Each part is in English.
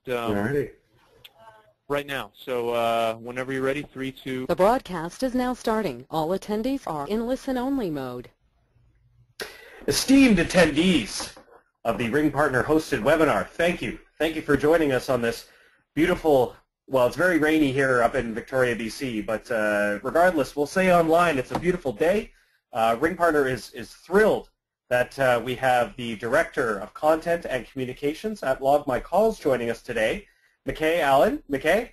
Alrighty. right now. So whenever you're ready, 3, 2. The broadcast is now starting. All attendees are in listen-only mode. Esteemed attendees of the Ring Partner hosted webinar, thank you. Thank you for joining us on this beautiful, well, it's very rainy here up in Victoria, BC, but regardless, we'll say online it's a beautiful day. Ring Partner is thrilled that we have the Director of Content and Communications at Log My Calls joining us today, McKay Allen. McKay?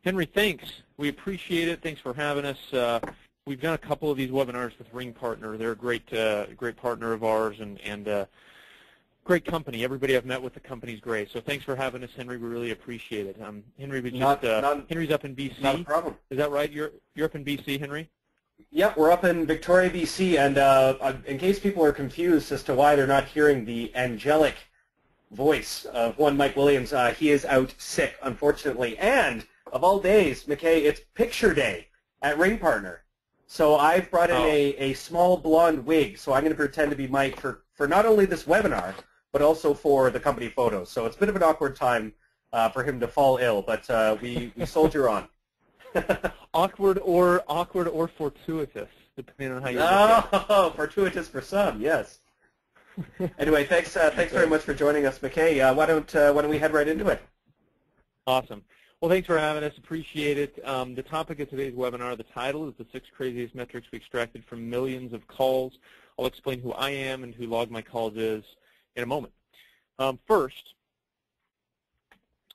Henry, thanks. We appreciate it. Thanks for having us. We've done a couple of these webinars with Ring Partner. They're a great partner of ours and great company. Everybody I've met with the company's great. So thanks for having us, Henry. We really appreciate it. Henry, Henry's up in BC. Not a problem. Is that right? You're up in BC, Henry? Yeah, we're up in Victoria, BC, and in case people are confused as to why they're not hearing the angelic voice of one Mike Williams, he is out sick, unfortunately. And of all days, McKay, it's picture day at Ring Partner. So I've brought in a small blonde wig, so I'm going to pretend to be Mike for not only this webinar, but also for the company photos. So it's a bit of an awkward time for him to fall ill, but we soldier on. awkward or fortuitous, depending on how you look at it. Oh, fortuitous for some, yes. Anyway, thanks very much for joining us, McKay. Why don't we head right into it? Awesome. Well, thanks for having us. Appreciate it. The topic of today's webinar, the title is the 6 craziest metrics we extracted from millions of calls. I'll explain who I am and who Log My Calls is in a moment. First,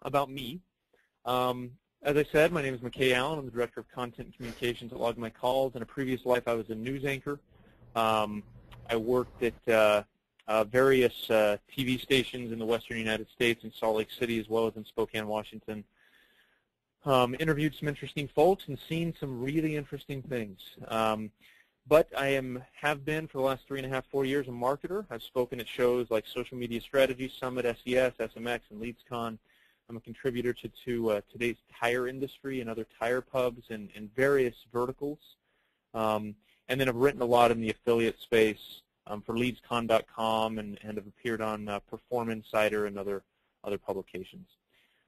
about me. As I said, my name is McKay Allen. I'm the Director of Content and Communications at Log My Calls. In a previous life, I was a news anchor. I worked at various TV stations in the western United States, in Salt Lake City, as well as in Spokane, Washington. Interviewed some interesting folks and seen some really interesting things. But I have been, for the last 3.5, 4 years, a marketer. I've spoken at shows like Social Media Strategy Summit, SES, SMX, and LeadsCon. I'm a contributor to today's tire industry and other tire pubs in various verticals. And then I've written a lot in the affiliate space for leadscon.com and have appeared on Perform Insider and other publications.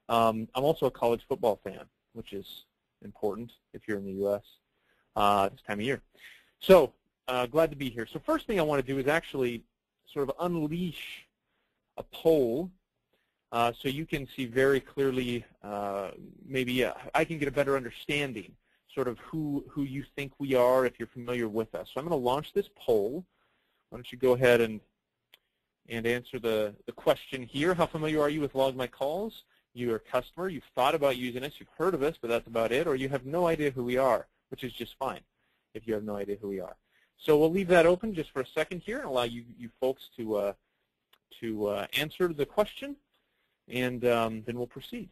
I'm also a college football fan, which is important if you're in the U.S. This time of year. So glad to be here. So first thing I want to do is actually sort of unleash a poll so you can see very clearly, maybe I can get a better understanding sort of who you think we are if you're familiar with us. So I'm going to launch this poll. Why don't you go ahead and answer the question here. How familiar are you with Log My Calls? You're a customer. You've thought about using us. You've heard of us, but that's about it. Or you have no idea who we are, which is just fine if you have no idea who we are. So we'll leave that open just for a second here and allow you folks to answer the question, and then we'll proceed.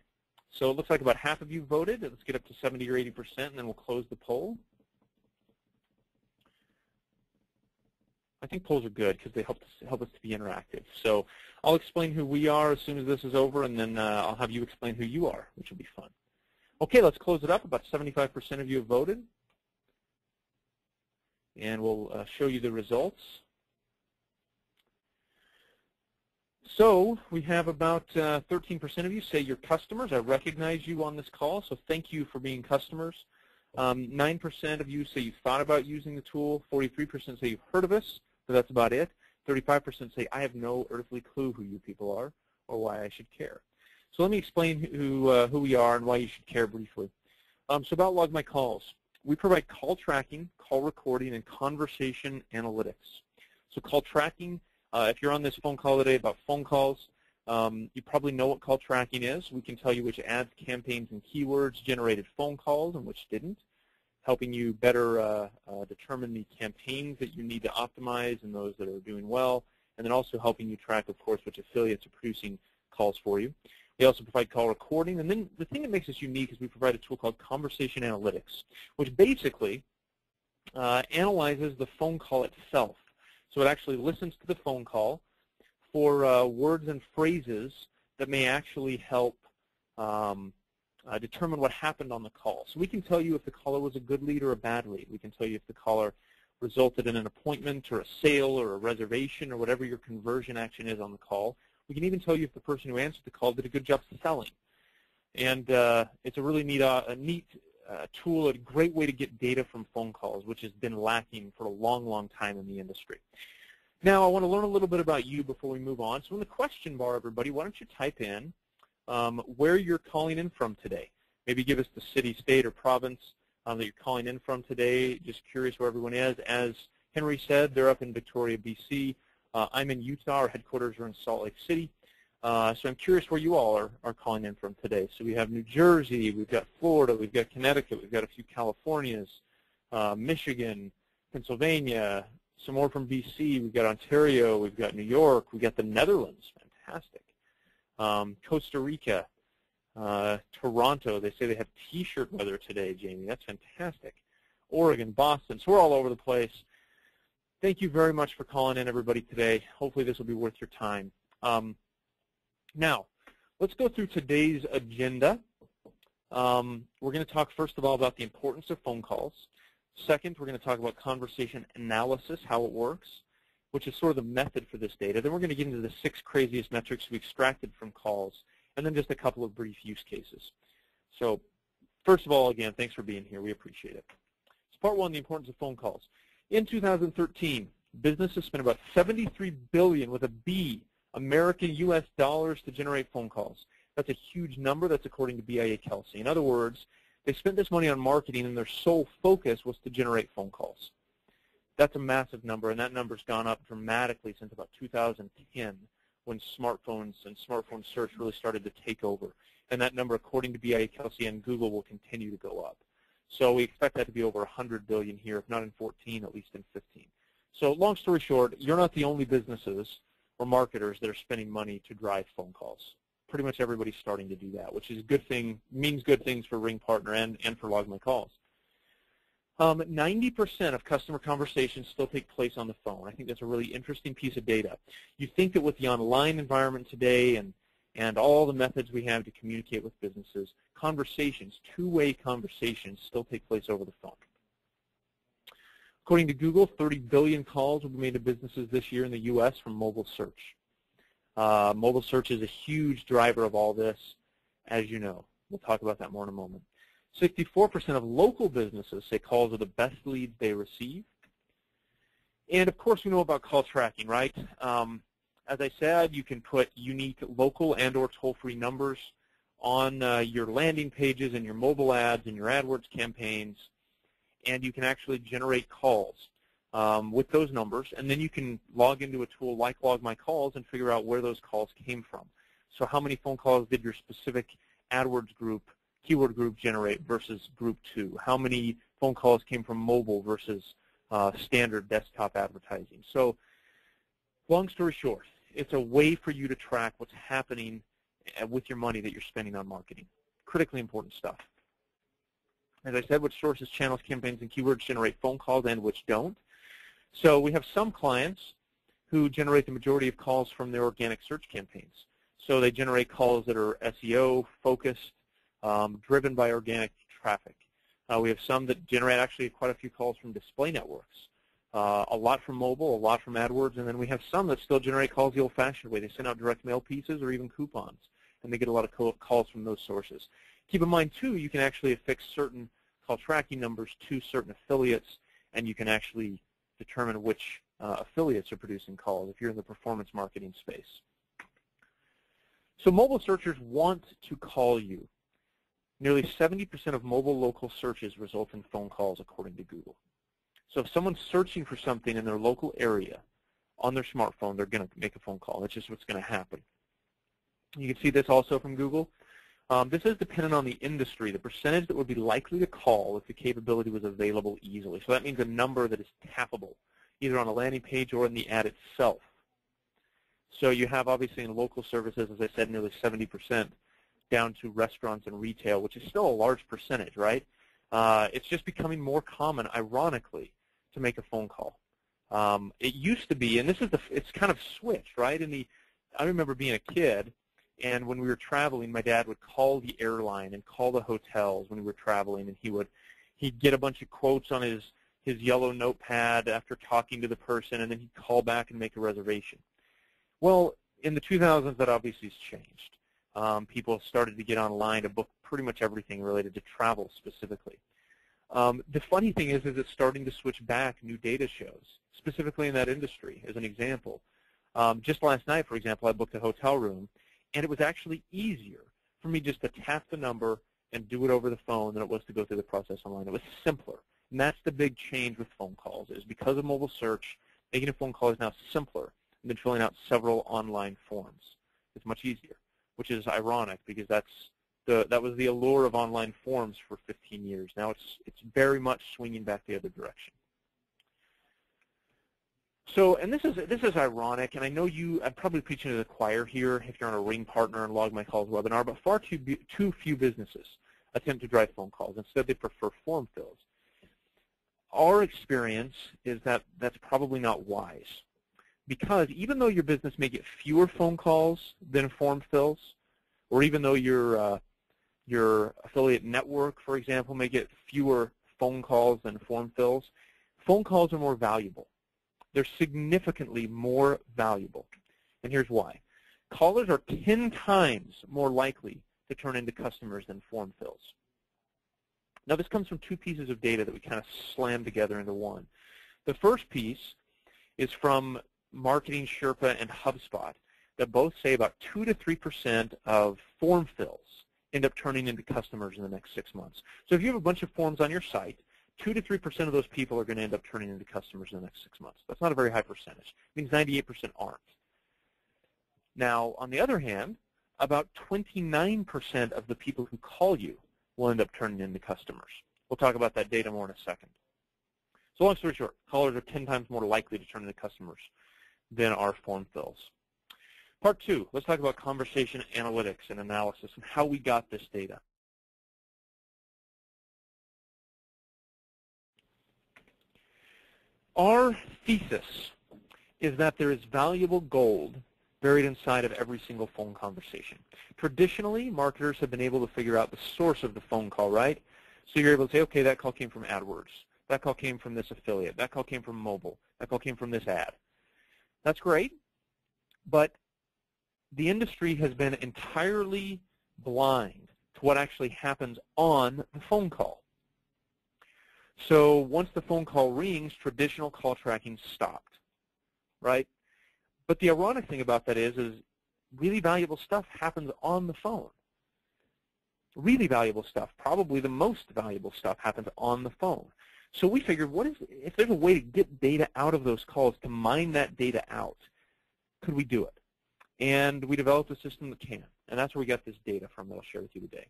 So it looks like about half of you voted. Let's get up to 70 or 80%, and then we'll close the poll. I think polls are good because they help us to be interactive. So I'll explain who we are as soon as this is over, and then I'll have you explain who you are, which will be fun. Okay, let's close it up. About 75% of you have voted. And we'll show you the results. So we have about 13% of you say you're customers. I recognize you on this call, so thank you for being customers. 9% of you say you've thought about using the tool. 43% say you've heard of us, but that's about it. 35% say I have no earthly clue who you people are or why I should care. So let me explain who we are and why you should care briefly. So about Log My Calls. We provide call tracking, call recording, and conversation analytics. So call tracking, if you're on this phone call today about phone calls, you probably know what call tracking is. We can tell you which ads, campaigns, and keywords generated phone calls and which didn't, helping you better determine the campaigns that you need to optimize and those that are doing well, and then also helping you track, of course, which affiliates are producing calls for you. We also provide call recording, and then the thing that makes us unique is we provide a tool called Conversation Analytics, which basically analyzes the phone call itself. So it actually listens to the phone call for words and phrases that may actually help determine what happened on the call. So we can tell you if the caller was a good lead or a bad lead. We can tell you if the caller resulted in an appointment or a sale or a reservation or whatever your conversion action is on the call. We can even tell you if the person who answered the call did a good job selling. And it's a really neat tool, a great way to get data from phone calls, which has been lacking for a long, long time in the industry. Now, I want to learn a little bit about you before we move on. So in the question bar, everybody, why don't you type in where you're calling in from today. Maybe give us the city, state, or province that you're calling in from today. Just curious where everyone is. As Henry said, they're up in Victoria, BC. I'm in Utah. Our headquarters are in Salt Lake City. So I'm curious where you all are calling in from today. So we have New Jersey, we've got Florida, we've got Connecticut, we've got a few Californias, Michigan, Pennsylvania, some more from BC, we've got Ontario, we've got New York, we've got the Netherlands, fantastic. Costa Rica, Toronto, they say they have t-shirt weather today, Jamie, that's fantastic. Oregon, Boston, so we're all over the place. Thank you very much for calling in, everybody, today. Hopefully this will be worth your time. Now, let's go through today's agenda. We're going to talk, first of all, about the importance of phone calls. Second, we're going to talk about conversation analysis, how it works, which is sort of the method for this data. Then we're going to get into the 6 craziest metrics we extracted from calls, and then just a couple of brief use cases. So, first of all, again, thanks for being here. We appreciate it. So part 1, the importance of phone calls. In 2013, businesses spent about $73 billion with a B American U.S. dollars to generate phone calls. That's a huge number. That's according to BIA Kelsey. In other words, they spent this money on marketing, and their sole focus was to generate phone calls. That's a massive number, and that number's gone up dramatically since about 2010 when smartphones and smartphone search really started to take over. And that number, according to BIA Kelsey and Google, will continue to go up. So we expect that to be over $100 billion here, if not in 14, at least in 15. So long story short, you're not the only businesses or marketers that are spending money to drive phone calls. Pretty much everybody's starting to do that, which is a good thing, means good things for Ring Partner and for Log My Calls. 90% of customer conversations still take place on the phone. I think that's a really interesting piece of data. You think that with the online environment today and all the methods we have to communicate with businesses, conversations, two-way conversations still take place over the phone. According to Google, 30 billion calls will be made to businesses this year in the U.S. from mobile search. Mobile search is a huge driver of all this, as you know. We'll talk about that more in a moment. 64% of local businesses say calls are the best leads they receive. And, of course, we know about call tracking, right? As I said, you can put unique local and or toll-free numbers on your landing pages and your mobile ads and your AdWords campaigns, and you can actually generate calls with those numbers, and then you can log into a tool like Log My Calls and figure out where those calls came from. So how many phone calls did your specific AdWords group, keyword group generate versus group 2? How many phone calls came from mobile versus standard desktop advertising? So long story short, it's a way for you to track what's happening with your money that you're spending on marketing. Critically important stuff. As I said, which sources, channels, campaigns, and keywords generate phone calls and which don't. So we have some clients who generate the majority of calls from their organic search campaigns. So they generate calls that are SEO focused, driven by organic traffic. We have some that generate actually quite a few calls from display networks. A lot from mobile, a lot from AdWords, and then we have some that still generate calls the old-fashioned way. They send out direct mail pieces or even coupons, and they get a lot of calls from those sources. Keep in mind, too, you can actually affix certain call tracking numbers to certain affiliates, and you can actually determine which affiliates are producing calls if you're in the performance marketing space. So mobile searchers want to call you. Nearly 70% of mobile local searches result in phone calls, according to Google. So if someone's searching for something in their local area on their smartphone, they're going to make a phone call. That's just what's going to happen. You can see this also from Google. This is dependent on the industry, the percentage that would be likely to call if the capability was available easily. So that means a number that is tappable, either on a landing page or in the ad itself. So you have, obviously, in local services, as I said, nearly 70% down to restaurants and retail, which is still a large percentage, right? It's just becoming more common, ironically, to make a phone call. It used to be, and it's kind of switched, right? I remember being a kid, and when we were traveling, my dad would call the airline and call the hotels when we were traveling, and he'd get a bunch of quotes on his yellow notepad after talking to the person, and then he'd call back and make a reservation. Well, In the 2000s, that obviously has changed. People started to get online to book pretty much everything related to travel specifically. The funny thing is it's starting to switch back, new data shows, specifically in that industry, as an example. Just last night, for example, I booked a hotel room, and it was actually easier for me just to tap the number and do it over the phone than it was to go through the process online. It was simpler. And that's the big change with phone calls, is because of mobile search, making a phone call is now simpler than filling out several online forms. It's much easier, which is ironic because that was the allure of online forms for 15 years. Now it's very much swinging back the other direction. So, and this is ironic, and I know I'm probably preaching to the choir here if you're on a Ring Partner and Log My Calls webinar, but far too few businesses attempt to drive phone calls. Instead, they prefer form fills. Our experience is that that's probably not wise, because even though your business may get fewer phone calls than form fills, or even though your affiliate network, for example, may get fewer phone calls than form fills, phone calls are more valuable. They're significantly more valuable. And here's why. Callers are 10 times more likely to turn into customers than form fills. Now, this comes from two pieces of data that we kind of slammed together into one. The first piece is from Marketing Sherpa and HubSpot that both say about 2 to 3% of form fills end up turning into customers in the next 6 months. So if you have a bunch of forms on your site, 2 to 3% of those people are going to end up turning into customers in the next 6 months. That's not a very high percentage. It means 98% aren't. Now, on the other hand, about 29% of the people who call you will end up turning into customers. We'll talk about that data more in a second. So long story short, callers are 10 times more likely to turn into customers than are form fills. Part 2, let's talk about conversation analytics and analysis and how we got this data. Our thesis is that there is valuable gold buried inside of every single phone conversation. Traditionally, marketers have been able to figure out the source of the phone call, right? So you're able to say, okay, that call came from AdWords. That call came from this affiliate. That call came from mobile. That call came from this ad. That's great, but the industry has been entirely blind to what actually happens on the phone call. So once the phone call rings, traditional call tracking stopped, right? But the ironic thing about that is really valuable stuff happens on the phone. Really valuable stuff, probably the most valuable stuff, happens on the phone. So we figured, if there's a way to get data out of those calls, to mine that data out, could we do it? And we developed a system that can, and that's where we got this data from that I'll share with you today.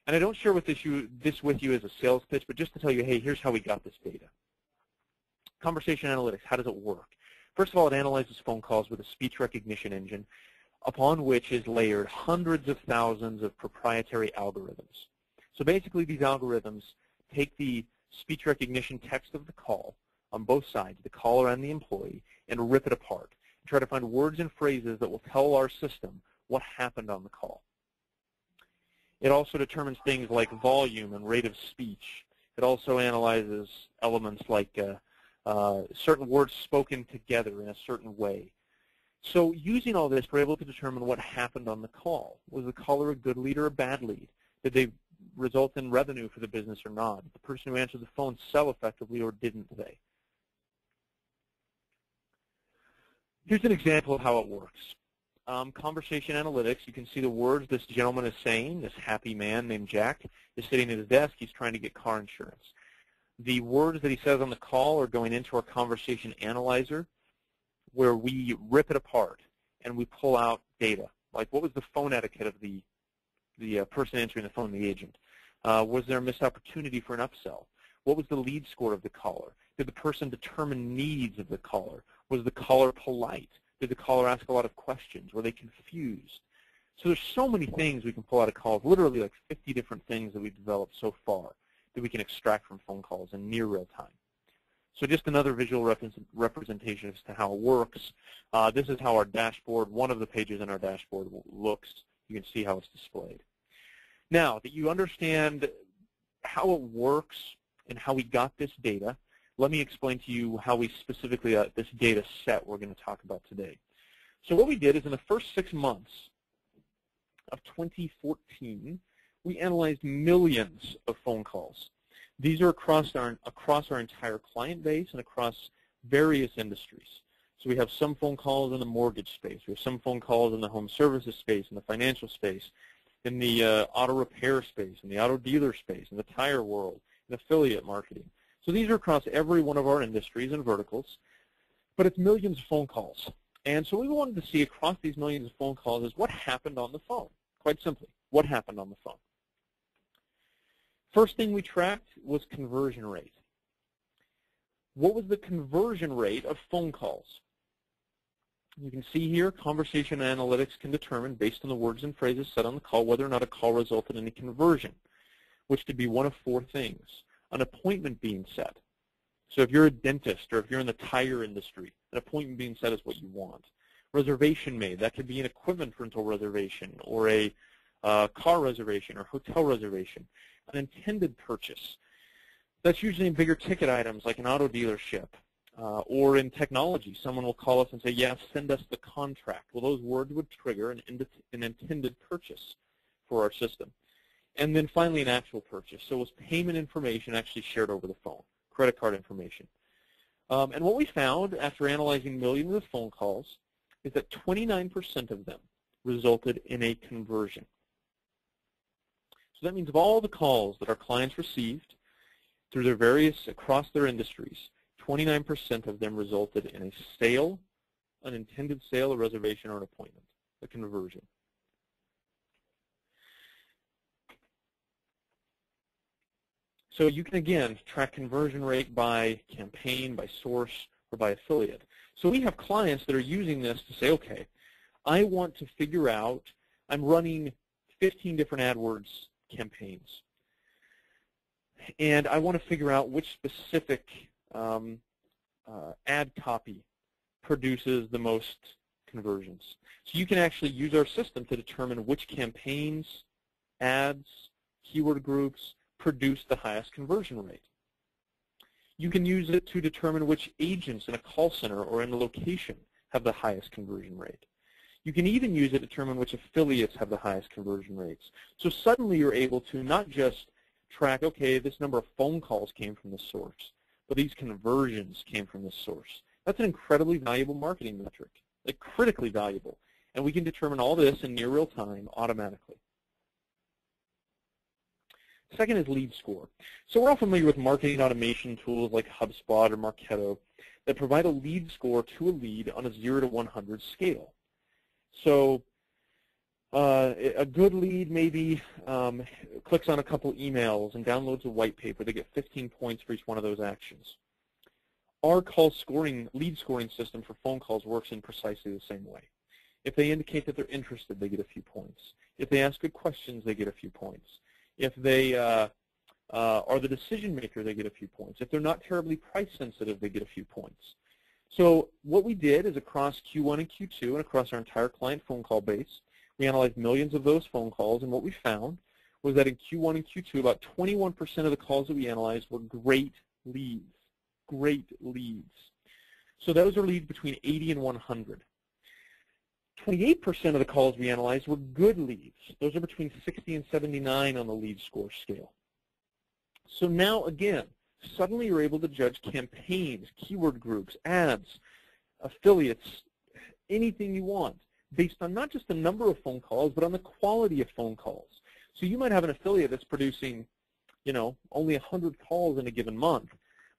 And I don't share this with you as a sales pitch, but just to tell you, hey, here's how we got this data. Conversation analytics, how does it work? First of all, it analyzes phone calls with a speech recognition engine upon which is layered hundreds of thousands of proprietary algorithms. So basically, these algorithms take the speech recognition text of the call on both sides, the caller and the employee, and rip it apart. And try to find words and phrases that will tell our system what happened on the call. It also determines things like volume and rate of speech. It also analyzes elements like certain words spoken together in a certain way. So using all this, we're able to determine what happened on the call. Was the caller a good lead or a bad lead? Did they result in revenue for the business or not? Did the person who answered the phone sell effectively or didn't they? Here's an example of how it works. Conversation analytics, you can see the words this gentleman is saying. This happy man named Jack is sitting at his desk. He's trying to get car insurance. The words that he says on the call are going into our conversation analyzer, where we rip it apart and we pull out data. Like, what was the phone etiquette of the person answering the phone, the agent? Was there a missed opportunity for an upsell? What was the lead score of the caller? Did the person determine needs of the caller? Was the caller polite? Did the caller ask a lot of questions? Were they confused? So there's so many things we can pull out of calls, literally like 50 different things that we've developed so far that we can extract from phone calls in near real time. So just another visual representation as to how it works. This is how our dashboard, one of the pages in our dashboard, looks. You can see how it's displayed. Now that you understand how it works and how we got this data, let me explain to you how we specifically, this data set we're going to talk about today. So what we did is in the first 6 months of 2014, we analyzed millions of phone calls. These are across our entire client base and across various industries. So we have some phone calls in the mortgage space. We have some phone calls in the home services space, in the financial space, in the auto repair space, in the auto dealer space, in the tire world, in affiliate marketing. So these are across every one of our industries and verticals, but it's millions of phone calls. And so what we wanted to see across these millions of phone calls is what happened on the phone. Quite simply, what happened on the phone. First thing we tracked was conversion rate. What was the conversion rate of phone calls? You can see here, conversation analytics can determine, based on the words and phrases said on the call, whether or not a call resulted in a conversion, which could be one of 4 things. An appointment being set. So if you're a dentist or if you're in the tire industry, an appointment being set is what you want. Reservation made. That could be an equipment rental reservation or a car reservation or hotel reservation. An intended purchase. That's usually in bigger ticket items like an auto dealership. Or in technology, someone will call us and say, yes, send us the contract. Well, those words would trigger an intended purchase for our system. And then finally, an actual purchase. So it was payment information actually shared over the phone, credit card information. And what we found after analyzing millions of phone calls is that 29% of them resulted in a conversion. So that means of all the calls that our clients received through their across their industries, 29% of them resulted in a sale, an intended sale, a reservation, or an appointment, a conversion. So you can, again, track conversion rate by campaign, by source, or by affiliate. So we have clients that are using this to say, okay, I want to figure out, I'm running 15 different AdWords campaigns, and I want to figure out which specific ad copy produces the most conversions. So you can actually use our system to determine which campaigns, ads, keyword groups produce the highest conversion rate. You can use it to determine which agents in a call center or in a location have the highest conversion rate. You can even use it to determine which affiliates have the highest conversion rates. So suddenly you're able to not just track, okay, this number of phone calls came from this source, but these conversions came from this source. That's an incredibly valuable marketing metric, like critically valuable. And we can determine all this in near real time automatically. Second is lead score. So we're all familiar with marketing automation tools like HubSpot or Marketo that provide a lead score to a lead on a 0 to 100 scale. So a good lead maybe clicks on a couple emails and downloads a white paper. They get 15 points for each one of those actions. Our lead scoring system for phone calls works in precisely the same way. If they indicate that they're interested, they get a few points. If they ask good questions, they get a few points. If they are the decision maker, they get a few points. If they're not terribly price sensitive, they get a few points. So what we did is across Q1 and Q2 and across our entire client phone call base, we analyzed millions of those phone calls, and what we found was that in Q1 and Q2, about 21% of the calls that we analyzed were great leads. Great leads. So those are leads between 80 and 100. 28% of the calls we analyzed were good leads. Those are between 60 and 79 on the lead score scale. So now, again, suddenly you're able to judge campaigns, keyword groups, ads, affiliates, anything you want, based on not just the number of phone calls, but on the quality of phone calls. So you might have an affiliate that's producing, only 100 calls in a given month.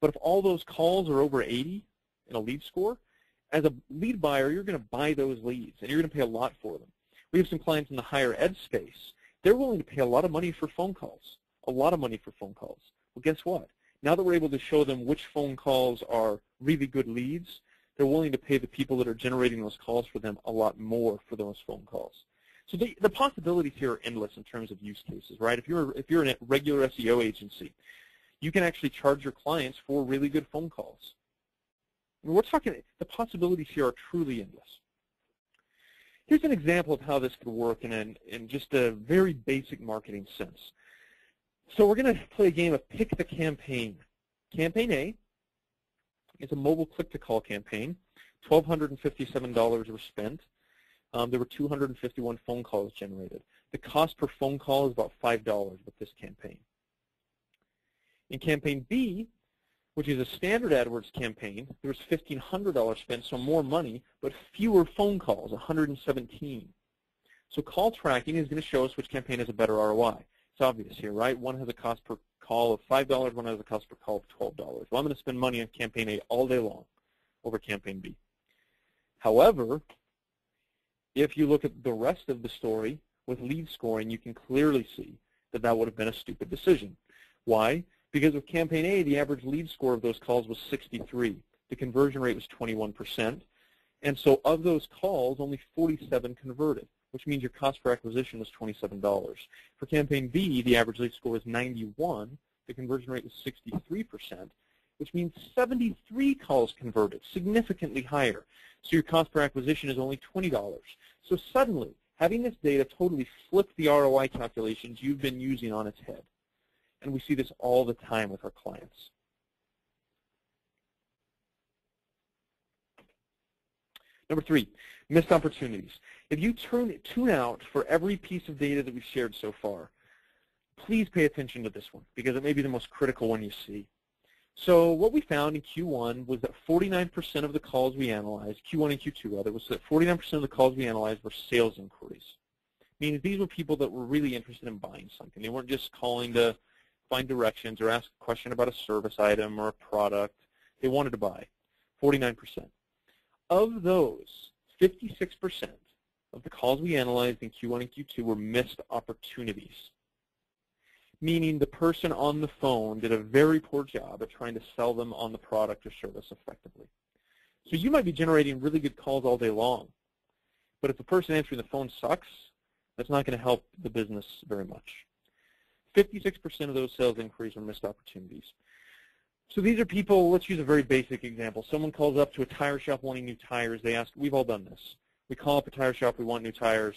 But if all those calls are over 80 in a lead score, as a lead buyer, you're going to buy those leads, and you're going to pay a lot for them. We have some clients in the higher ed space. They're willing to pay a lot of money for phone calls, a lot of money for phone calls. Well, guess what? Now that we're able to show them which phone calls are really good leads, they're willing to pay the people that are generating those calls for them a lot more for those phone calls. So the possibilities here are endless in terms of use cases, right? If you're a regular SEO agency, you can actually charge your clients for really good phone calls. We're talking, the possibilities here are truly endless. Here's an example of how this could work in just a very basic marketing sense. So we're going to play a game of pick the campaign. Campaign A is a mobile click-to-call campaign $1,257 were spent. There were 251 phone calls generated. The cost per phone call is about $5 with this campaign. In campaign B, which is a standard AdWords campaign, there was $1,500 spent, so more money, but fewer phone calls, 117. So call tracking is going to show us which campaign has a better ROI. It's obvious here, right? One has a cost per call of $5, one has a cost per call of $12. Well, I'm going to spend money on campaign A all day long over campaign B. However, if you look at the rest of the story with lead scoring, you can clearly see that that would have been a stupid decision. Why? Because with campaign A, the average lead score of those calls was 63. The conversion rate was 21%. And so of those calls, only 47 converted, which means your cost per acquisition was $27. For campaign B, the average lead score was 91. The conversion rate was 63%, which means 73 calls converted, significantly higher. So your cost per acquisition is only $20. So suddenly, having this data totally flipped the ROI calculations you've been using on its head. And we see this all the time with our clients. Number 3, missed opportunities. If you tune out for every piece of data that we've shared so far, please pay attention to this one because it may be the most critical one you see. So what we found in Q1 was that 49% of the calls we analyzed, Q1 and Q2 rather, was that 49% of the calls we analyzed were sales inquiries. Meaning these were people that were really interested in buying something. They weren't just calling to find directions or ask a question about a service item or a product. They wanted to buy, 49%. Of those, 56% of the calls we analyzed in Q1 and Q2 were missed opportunities, meaning the person on the phone did a very poor job at trying to sell them on the product or service effectively. So you might be generating really good calls all day long, but if the person answering the phone sucks, that's not going to help the business very much. 56% of those sales inquiries were missed opportunities. So these are people, let's use a very basic example. Someone calls up to a tire shop wanting new tires. They ask, we've all done this. We call up a tire shop, we want new tires.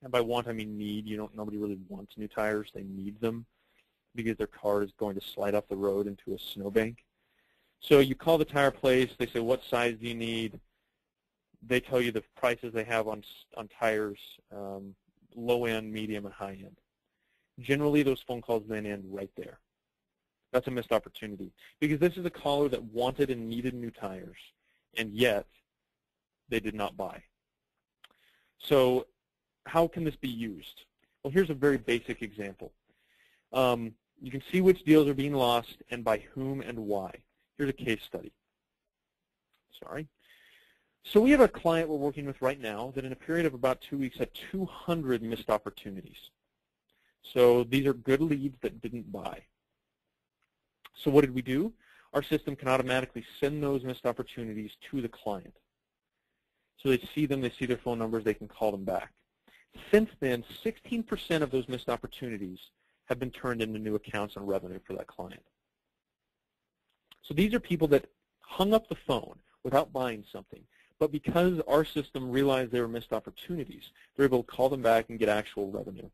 And by want, I mean need. Nobody really wants new tires. They need them because their car is going to slide off the road into a snowbank. So you call the tire place. They say, what size do you need? They tell you the prices they have on tires, low end, medium, and high end. Generally, those phone calls then end right there. That's a missed opportunity because this is a caller that wanted and needed new tires, and yet they did not buy. So how can this be used? Well, here's a very basic example. You can see which deals are being lost and by whom and why. Here's a case study. So we have a client we're working with right now that in a period of about 2 weeks had 200 missed opportunities. So these are good leads that didn't buy. So what did we do? Our system can automatically send those missed opportunities to the client. So they see them, they see their phone numbers, they can call them back. Since then, 16% of those missed opportunities have been turned into new accounts and revenue for that client. So these are people that hung up the phone without buying something, but because our system realized they were missed opportunities, they're able to call them back and get actual revenue.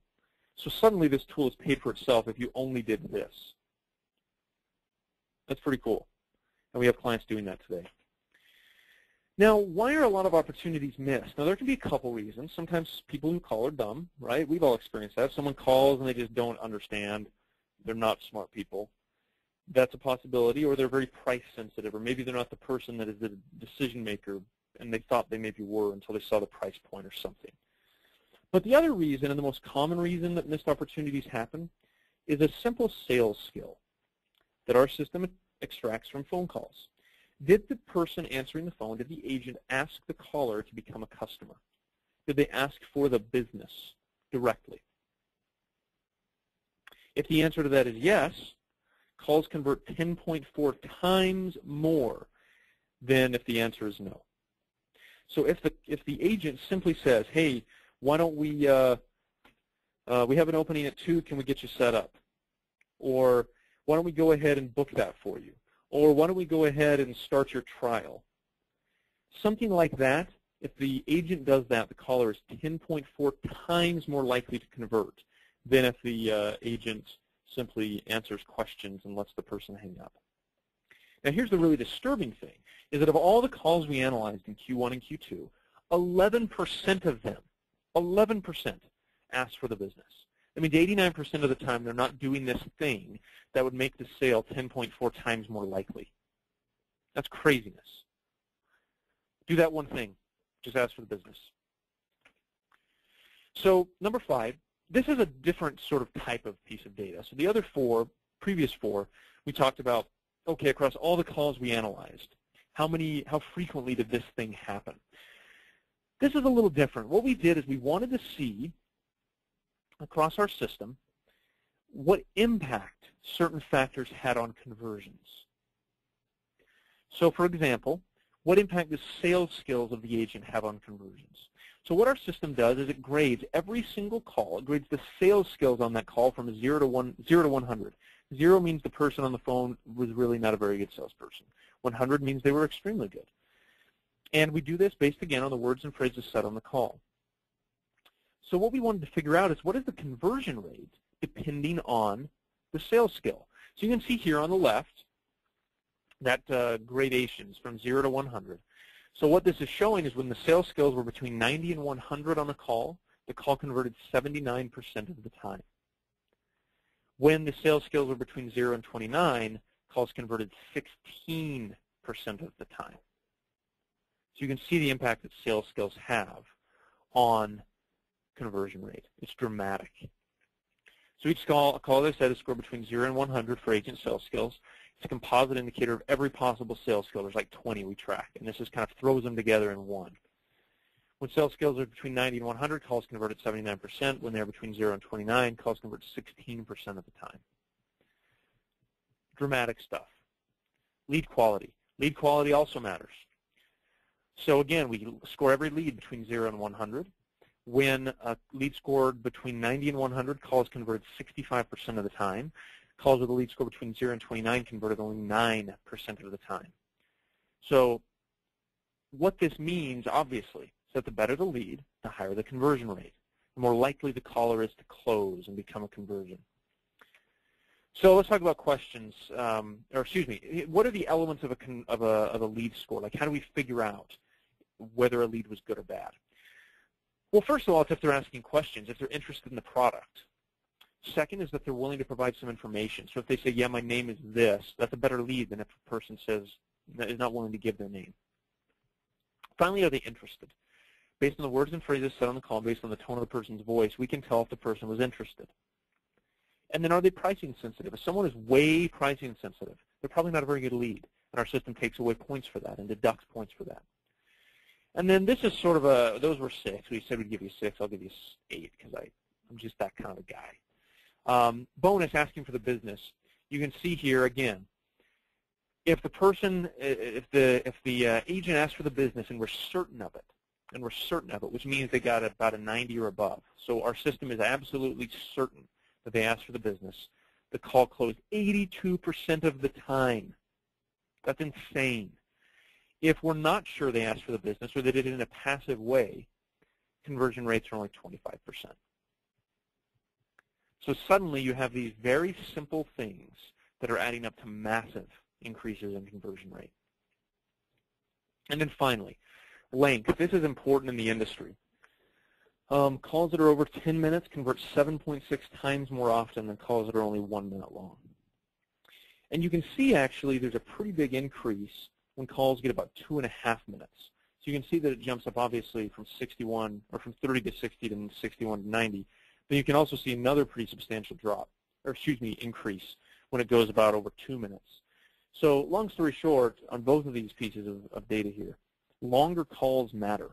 So suddenly this tool is paid for itself if you only did this. That's pretty cool. And we have clients doing that today. Now, why are a lot of opportunities missed? Now, there can be a couple reasons. Sometimes people who call are dumb, right? We've all experienced that. Someone calls and they just don't understand. They're not smart people. That's a possibility. Or they're very price sensitive. Or maybe they're not the person that is the decision maker and they thought they maybe were until they saw the price point or something. But the other reason, and the most common reason that missed opportunities happen, is a simple sales skill that our system extracts from phone calls. Did the person answering the phone, did the agent ask the caller to become a customer? Did they ask for the business directly? If the answer to that is yes, calls convert 10.4 times more than if the answer is no. So if the agent simply says, hey, why don't we have an opening at 2, can we get you set up? Or why don't we go ahead and book that for you? Or why don't we go ahead and start your trial? Something like that, if the agent does that, the caller is 10.4 times more likely to convert than if the agent simply answers questions and lets the person hang up. Now here's the really disturbing thing, is that of all the calls we analyzed in Q1 and Q2, 11% of them, 11% asked for the business. That means 89% of the time they're not doing this thing that would make the sale 10.4 times more likely. That's craziness. Do that one thing. Just ask for the business. So number 5, this is a different sort of type of piece of data. So the other 4, previous 4, we talked about, okay, across all the calls we analyzed, how frequently did this thing happen? This is a little different. What we did is we wanted to see across our system what impact certain factors had on conversions. So for example, what impact does sales skills of the agent have on conversions? So what our system does is it grades every single call. It grades the sales skills on that call from 0 to 100. 0 means the person on the phone was really not a very good salesperson. 100 means they were extremely good. And we do this based, again, on the words and phrases said on the call. So what we wanted to figure out is what is the conversion rate depending on the sales skill. So you can see here on the left that gradations from 0 to 100. So what this is showing is when the sales skills were between 90 and 100 on the call converted 79% of the time. When the sales skills were between 0 and 29, calls converted 16% of the time. So you can see the impact that sales skills have on conversion rate. It's dramatic. So each call, as I said, is scored between 0 and 100 for agent sales skills. It's a composite indicator of every possible sales skill. There's like 20 we track, and this just kind of throws them together in one. When sales skills are between 90 and 100, calls convert at 79%. When they're between 0 and 29, calls convert 16% of the time. Dramatic stuff. Lead quality. Lead quality also matters. So again, we score every lead between 0 and 100. When a lead scored between 90 and 100, calls converted 65% of the time. Calls with a lead score between 0 and 29 converted only 9% of the time. So what this means, obviously, is that the better the lead, the higher the conversion rate. The more likely the caller is to close and become a conversion. So let's talk about questions, what are the elements of a lead score? Like, how do we figure out whether a lead was good or bad? Well, first of all, it's if they're asking questions, if they're interested in the product. Second is that they're willing to provide some information. So if they say, yeah, my name is this, that's a better lead than if a person says, is not willing to give their name. Finally, are they interested? Based on the words and phrases said on the call, based on the tone of the person's voice, we can tell if the person was interested. And then are they pricing sensitive? If someone is way pricing sensitive, they're probably not a very good lead. And our system takes away points for that and deducts points for that. And then this is sort of those were 6. We said we'd give you 6. I'll give you 8 because I'm just that kind of a guy. Bonus, asking for the business. You can see here again, if the agent asks for the business and we're certain of it, which means they got about a 90 or above. So our system is absolutely certain that they asked for the business. The call closed 82% of the time. That's insane. If we're not sure they asked for the business or they did it in a passive way, conversion rates are only 25%. So suddenly you have these very simple things that are adding up to massive increases in conversion rate. And then finally, length. This is important in the industry. Calls that are over 10 minutes convert 7.6 times more often than calls that are only 1 minute long. And you can see actually there's a pretty big increase when calls get about 2.5 minutes. So you can see that it jumps up obviously from 61 or from 30 to 60 to 61 to 90. But you can also see another pretty substantial drop, or increase when it goes about over 2 minutes. So long story short, on both of these pieces of data here, longer calls matter.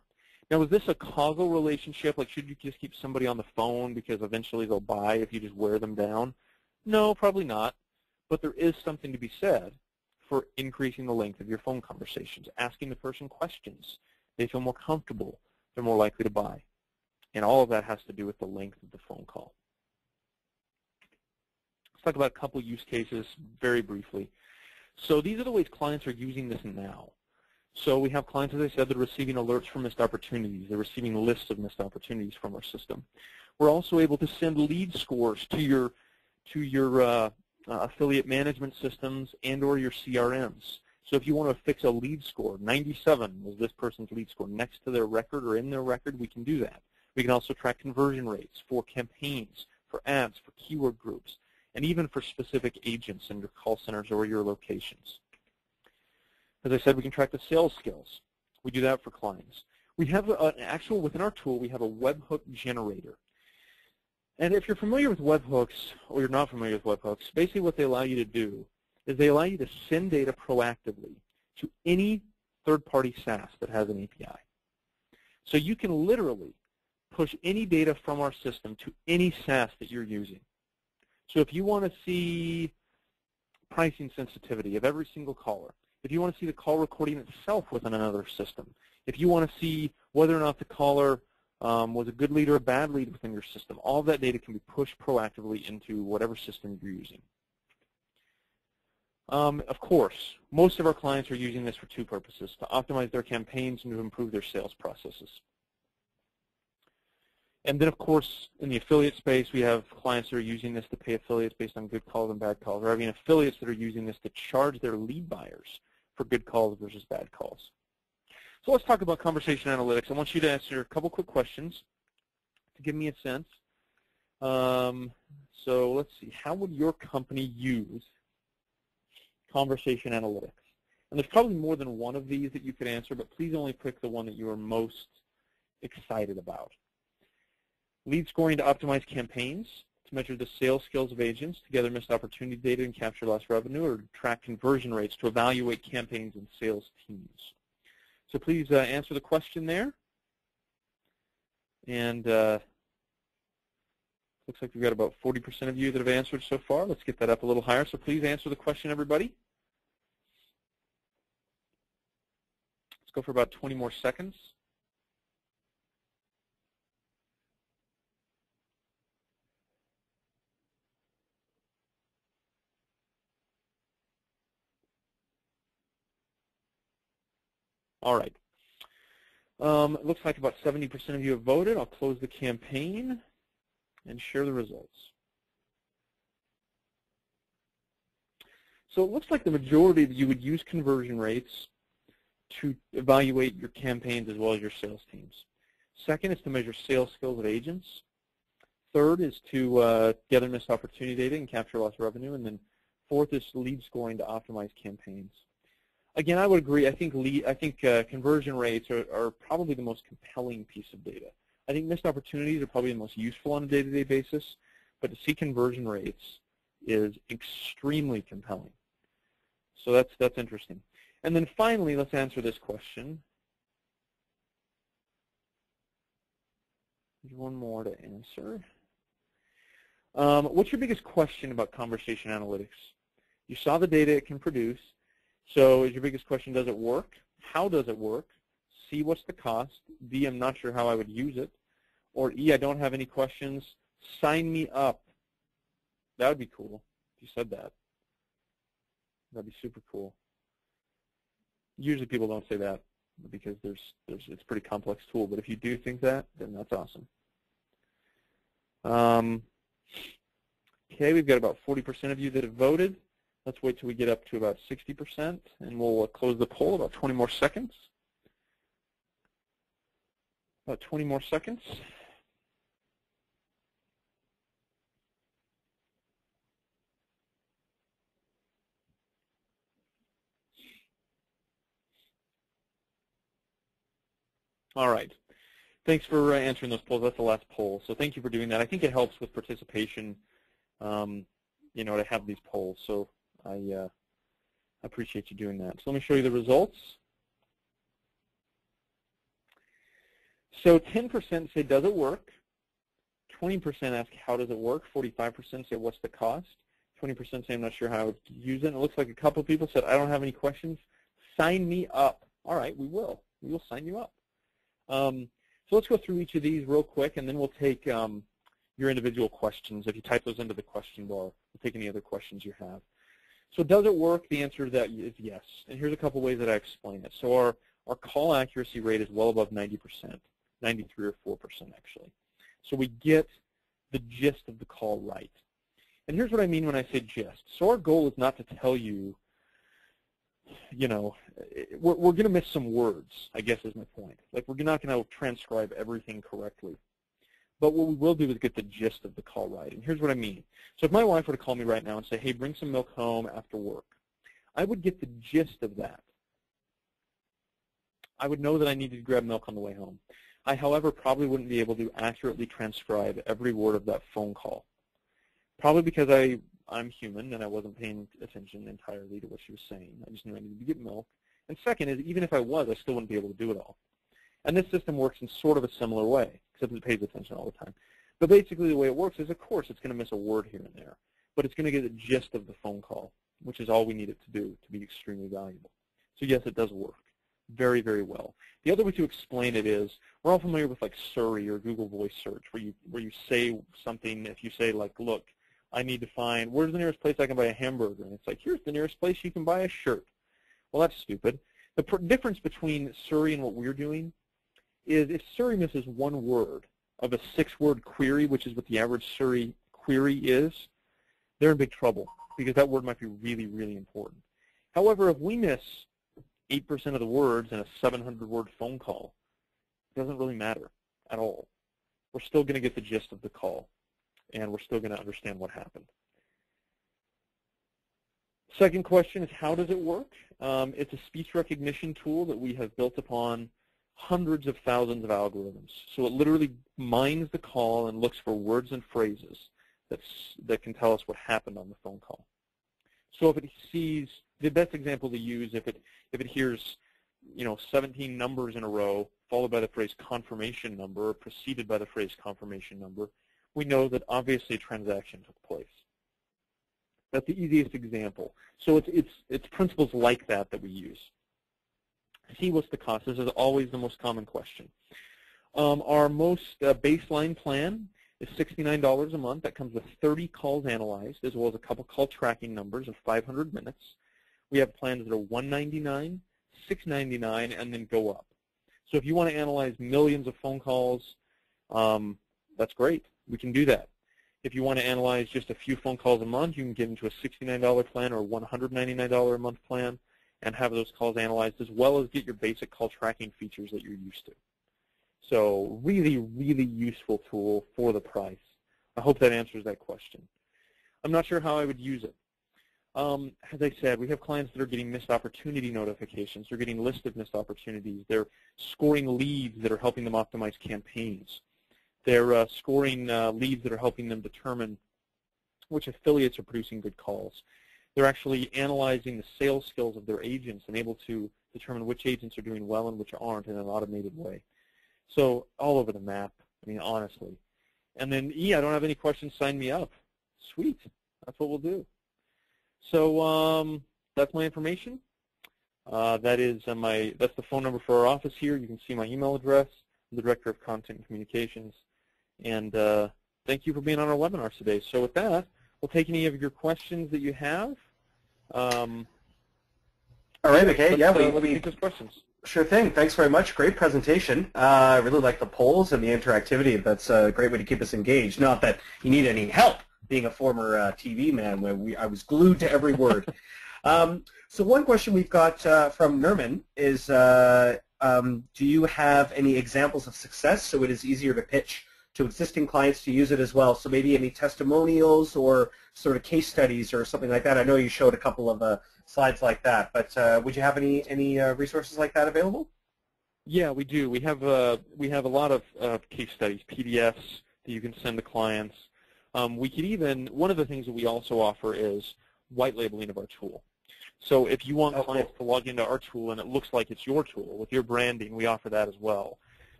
Now, is this a causal relationship? Like, should you just keep somebody on the phone because eventually they'll buy if you just wear them down? No, probably not. But there is something to be said for increasing the length of your phone conversations, asking the person questions. They feel more comfortable. They're more likely to buy. And all of that has to do with the length of the phone call. Let's talk about a couple use cases very briefly. So these are the ways clients are using this now. So we have clients, as I said, that are receiving alerts for missed opportunities. They're receiving lists of missed opportunities from our system. We're also able to send lead scores to your affiliate management systems, and or your CRMs. So if you want to fix a lead score, 97 was this person's lead score, next to their record or in their record, we can do that. We can also track conversion rates for campaigns, for ads, for keyword groups, and even for specific agents in your call centers or your locations. As I said, we can track the sales skills. We do that for clients. We have within our tool, we have a webhook generator. And if you're familiar with webhooks or you're not familiar with webhooks, basically what they allow you to do is they allow you to send data proactively to any third-party SaaS that has an API. So you can literally push any data from our system to any SaaS that you're using. So if you want to see pricing sensitivity of every single caller, if you want to see the call recording itself within another system, if you want to see whether or not the caller was a good lead or a bad lead within your system, all of that data can be pushed proactively into whatever system you're using. Of course, most of our clients are using this for two purposes, to optimize their campaigns and to improve their sales processes. And then, of course, in the affiliate space, we have clients that are using this to pay affiliates based on good calls and bad calls, or having affiliates that are using this to charge their lead buyers for good calls versus bad calls. So let's talk about conversation analytics. I want you to answer a couple quick questions to give me a sense. So let's see. How would your company use conversation analytics? And there's probably more than one of these that you could answer, but please only pick the one that you are most excited about. Lead scoring to optimize campaigns, to measure the sales skills of agents, to gather missed opportunity data and capture lost revenue, or to track conversion rates to evaluate campaigns and sales teams. So please answer the question there. And looks like we've got about 40% of you that have answered so far. Let's get that up a little higher. So please answer the question, everybody. Let's go for about 20 more seconds. All right. It looks like about 70% of you have voted. I'll close the campaign and share the results. So it looks like the majority of you would use conversion rates to evaluate your campaigns as well as your sales teams. Second is to measure sales skills of agents. Third is to gather missed opportunity data and capture lost revenue. And then fourth is lead scoring to optimize campaigns. Again, I would agree. I think conversion rates are probably the most compelling piece of data. I think missed opportunities are probably the most useful on a day-to-day basis, but to see conversion rates is extremely compelling. So that's interesting. And then finally, let's answer this question. There's one more to answer. What's your biggest question about conversation analytics? You saw the data it can produce. So is your biggest question, does it work? How does it work? C, what's the cost? D, I'm not sure how I would use it. Or E, I don't have any questions. Sign me up. That would be cool if you said that. That'd be super cool. Usually people don't say that because it's a pretty complex tool. But if you do think that, then that's awesome. Okay, we've got about 40% of you that have voted. Let's wait till we get up to about 60%, and we'll close the poll about 20 more seconds. About 20 more seconds. All right. Thanks for answering those polls. That's the last poll. So thank you for doing that. I think it helps with participation, to have these polls. So I appreciate you doing that. So let me show you the results. So 10% say, does it work? 20% ask, how does it work? 45% say, what's the cost? 20% say, I'm not sure how I would use it. And it looks like a couple of people said, I don't have any questions. Sign me up. All right, we will. We will sign you up. So let's go through each of these real quick, and then we'll take your individual questions. If you type those into the question bar, we'll take any other questions you have. So does it work? The answer to that is yes. And here's a couple ways that I explain it. So our call accuracy rate is well above 90%, 93 or 4% actually. So we get the gist of the call right. And here's what I mean when I say gist. So our goal is not to tell you, we're going to miss some words, I guess is my point. Like, we're not going to transcribe everything correctly. But what we will do is get the gist of the call right. And here's what I mean. So if my wife were to call me right now and say, hey, bring some milk home after work, I would get the gist of that. I would know that I needed to grab milk on the way home. I, however, probably wouldn't be able to accurately transcribe every word of that phone call. Probably because I'm human and I wasn't paying attention entirely to what she was saying. I just knew I needed to get milk. And second is, even if I was, I still wouldn't be able to do it all. And this system works in sort of a similar way, except it pays attention all the time. But basically the way it works is, of course, it's going to miss a word here and there, but it's going to get the gist of the phone call, which is all we need it to do to be extremely valuable. So yes, it does work very, very well. The other way to explain it is, we're all familiar with like Siri or Google Voice Search, where you say something. If you say like, look, I need to find, where's the nearest place I can buy a hamburger? And it's like, here's the nearest place you can buy a shirt. Well, that's stupid. The difference between Siri and what we're doing is, if Siri misses one word of a 6-word query, which is what the average Siri query is, they're in big trouble because that word might be really, really important. However, if we miss 8% of the words in a 700-word phone call, it doesn't really matter at all. We're still going to get the gist of the call, and we're still going to understand what happened. Second question is, how does it work? It's a speech recognition tool that we have built upon hundreds of thousands of algorithms. So it literally mines the call and looks for words and phrases that can tell us what happened on the phone call. So if it sees, the best example to use, if it hears 17 numbers in a row followed by the phrase confirmation number or preceded by the phrase confirmation number, we know that obviously a transaction took place. That's the easiest example. So it's principles like that we use. See, what's the cost? This is always the most common question. Our most baseline plan is $69 a month. That comes with 30 calls analyzed, as well as a couple call tracking numbers of 500 minutes. We have plans that are $199, $699, and then go up. So if you want to analyze millions of phone calls, that's great. We can do that. If you want to analyze just a few phone calls a month, you can get into a $69 plan or a $199 a month plan and have those calls analyzed, as well as get your basic call tracking features that you're used to. So really, really useful tool for the price. I hope that answers that question. I'm not sure how I would use it. As I said, we have clients that are getting missed opportunity notifications. They're getting listed missed opportunities. They're scoring leads that are helping them optimize campaigns. They're scoring leads that are helping them determine which affiliates are producing good calls. They're actually analyzing the sales skills of their agents and able to determine which agents are doing well and which aren't in an automated way. So all over the map, I mean, honestly. And then, I don't have any questions, sign me up. Sweet. That's what we'll do. So that's my information. That's the phone number for our office here. You can see my email address. I'm the Director of Content and Communications. And thank you for being on our webinar today. So with that, we'll take any of your questions that you have. All right, McKay. Yeah, let's take those questions. Sure thing. Thanks very much. Great presentation. I really like the polls and the interactivity. That's a great way to keep us engaged. Not that you need any help, being a former TV man, where I was glued to every word. So one question we've got from Nerman is, do you have any examples of success so it is easier to pitch to existing clients to use it as well? So maybe any testimonials or sort of case studies or something like that. I know you showed a couple of slides like that, but would you have any resources like that available? Yeah, we do. We have a lot of case studies, PDFs that you can send to clients. We could even, one of the things that we also offer is white labeling of our tool. So if you want clients to log into our tool and it looks like it's your tool with your branding, we offer that as well.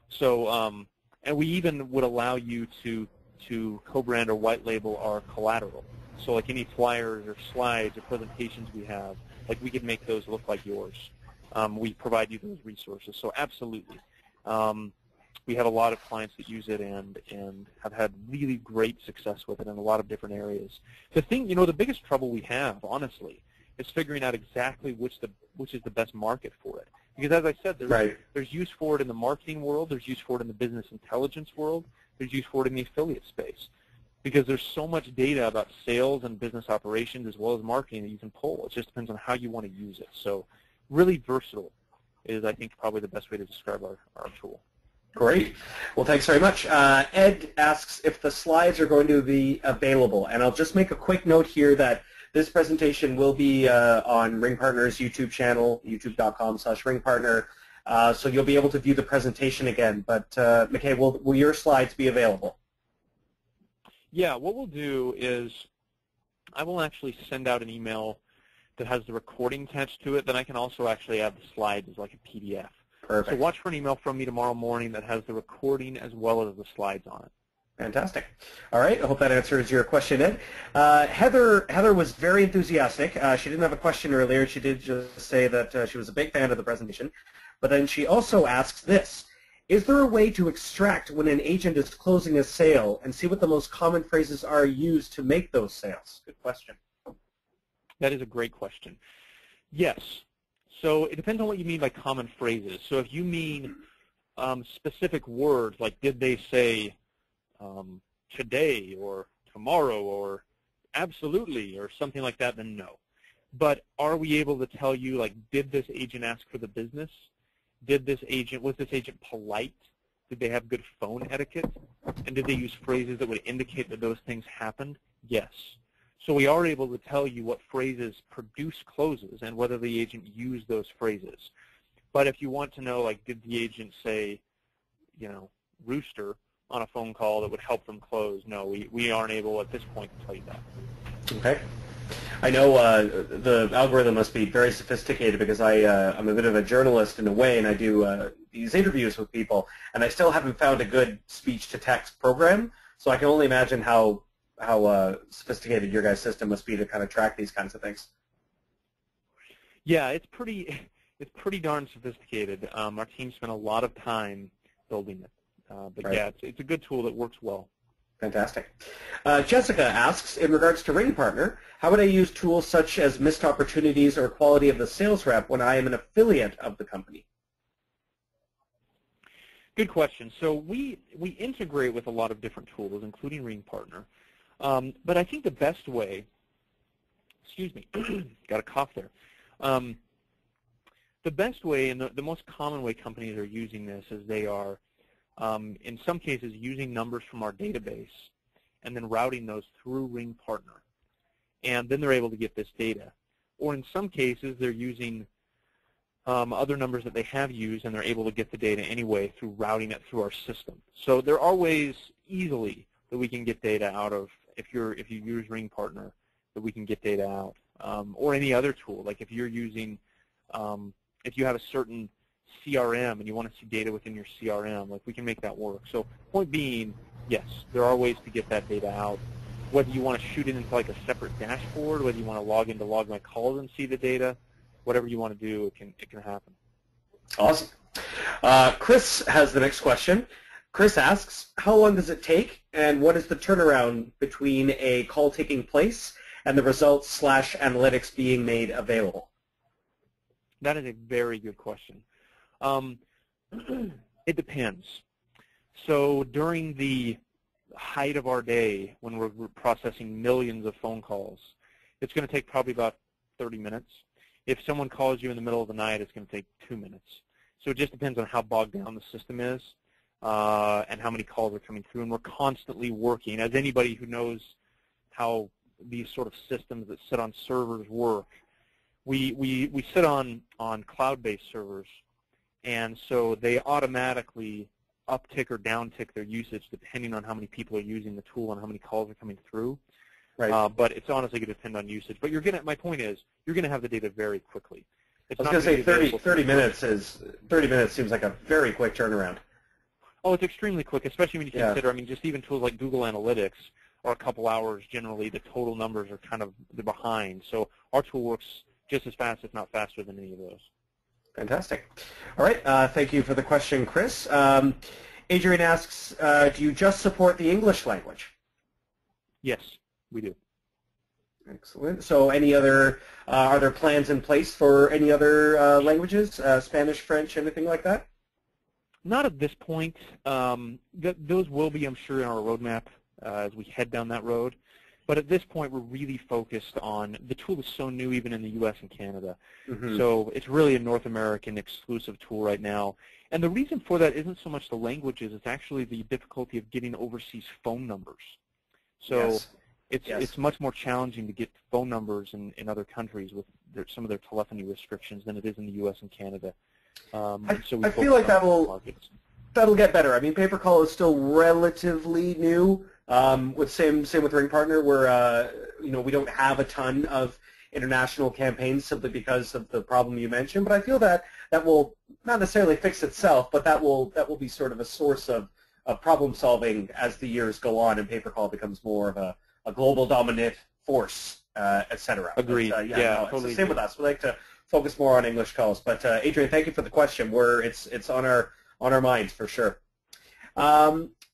So, and we even would allow you to co-brand or white label our collateral. So like any flyers or slides or presentations we have, like we could make those look like yours. We provide you those resources. So absolutely. We have a lot of clients that use it and have had really great success with it in a lot of different areas. The thing, the biggest trouble we have, honestly, is figuring out exactly which is the best market for it. Because as I said, there's use for it in the marketing world, there's use for it in the business intelligence world, there's use for it in the affiliate space. because there's so much data about sales and business operations as well as marketing that you can pull. It just depends on how you want to use it. So really versatile is, I think, probably the best way to describe our tool. Great. Well, thanks very much. Ed asks if the slides are going to be available, and I'll just make a quick note here that this presentation will be on Ring Partner's YouTube channel, youtube.com/ringpartner, so you'll be able to view the presentation again. But McKay, will your slides be available? Yeah, what we'll do is I will actually send out an email that has the recording attached to it. Then I can also actually add the slides as like a PDF. Perfect. So watch for an email from me tomorrow morning that has the recording as well as the slides on it. Fantastic. All right. I hope that answers your question, Ed. Heather was very enthusiastic. She didn't have a question earlier. She did just say that she was a big fan of the presentation. But then she also asks this. Is there a way to extract when an agent is closing a sale and see what the most common phrases are used to make those sales? Good question. That is a great question. Yes. So it depends on what you mean by common phrases. So if you mean specific words, like did they say today or tomorrow or absolutely or something like that, then no. But are we able to tell you, like, did this agent ask for the business? Was this agent polite? Did they have good phone etiquette? And did they use phrases that would indicate that those things happened? Yes. So we are able to tell you what phrases produce closes and whether the agent used those phrases. But if you want to know, like, did the agent say, you know, rooster on a phone call that would help them close, no, we aren't able at this point to tell you that. Okay. I know the algorithm must be very sophisticated because I'm a bit of a journalist in a way, and I do these interviews with people, and I still haven't found a good speech-to-text program, so I can only imagine how sophisticated your guys' system must be to kind of track these kinds of things. Yeah, it's pretty darn sophisticated. Our team spent a lot of time building it. But right. Yeah, it's a good tool that works well. Fantastic. Jessica asks, in regards to Ring Partner, how would I use tools such as missed opportunities or quality of the sales rep when I am an affiliate of the company? Good question. So we integrate with a lot of different tools, including Ring Partner. But I think the best way, excuse me, got a cough there. The best way and the most common way companies are using this is they are, in some cases, using numbers from our database and then routing those through Ring Partner. And then they're able to get this data. Or in some cases, they're using other numbers that they have used, and they're able to get the data anyway through routing it through our system. So there are ways easily that we can get data out of, if you use Ring Partner, that we can get data out. Or any other tool, like if you're using, if you have a certain CRM and you want to see data within your CRM, like we can make that work. So point being, yes, there are ways to get that data out. Whether you want to shoot it into like a separate dashboard, whether you want to log in to log my calls and see the data, whatever you want to do, it can happen. Awesome. Chris has the next question. Chris asks, how long does it take and what is the turnaround between a call taking place and the results/analytics being made available? That is a very good question. It depends. So during the height of our day, when we're processing millions of phone calls, it's going to take probably about 30 minutes. If someone calls you in the middle of the night, it's going to take 2 minutes. So it just depends on how bogged down the system is and how many calls are coming through. And we're constantly working. As anybody who knows how these sort of systems that sit on servers work, we sit on cloud-based servers, and so they automatically uptick or downtick their usage depending on how many people are using the tool and how many calls are coming through. Right. But it's honestly going to depend on usage. But my point is, you're going to have the data very quickly. I was going to say 30 minutes seems like a very quick turnaround. Oh, it's extremely quick, especially when you consider, I mean, just even tools like Google Analytics are a couple hours generally. The total numbers are kind of behind. So our tool works just as fast, if not faster, than any of those. Fantastic. All right. Thank you for the question, Chris. Adrian asks, do you just support the English language? Yes, we do. Excellent. So any other, are there plans in place for any other languages, Spanish, French, anything like that? Not at this point. Those will be, I'm sure, in our roadmap as we head down that road. But at this point, we're really focused on, the tool is so new even in the U.S. and Canada. So it's really a North American exclusive tool right now. And the reason for that isn't so much the languages, it's actually the difficulty of getting overseas phone numbers. So it's much more challenging to get phone numbers in other countries with some of their telephony restrictions than it is in the U.S. and Canada. I feel like that'll get better. I mean, pay-per-call is still relatively new. Same with Ring Partner, where we don't have a ton of international campaigns simply because of the problem you mentioned. But I feel that will not necessarily fix itself, but that will be sort of a source of problem solving as the years go on and pay-per-call becomes more of a global dominant force, etc. Agreed. Totally. It's the same with us. We like to focus more on English calls. But Adrian, thank you for the question. It's on our minds for sure.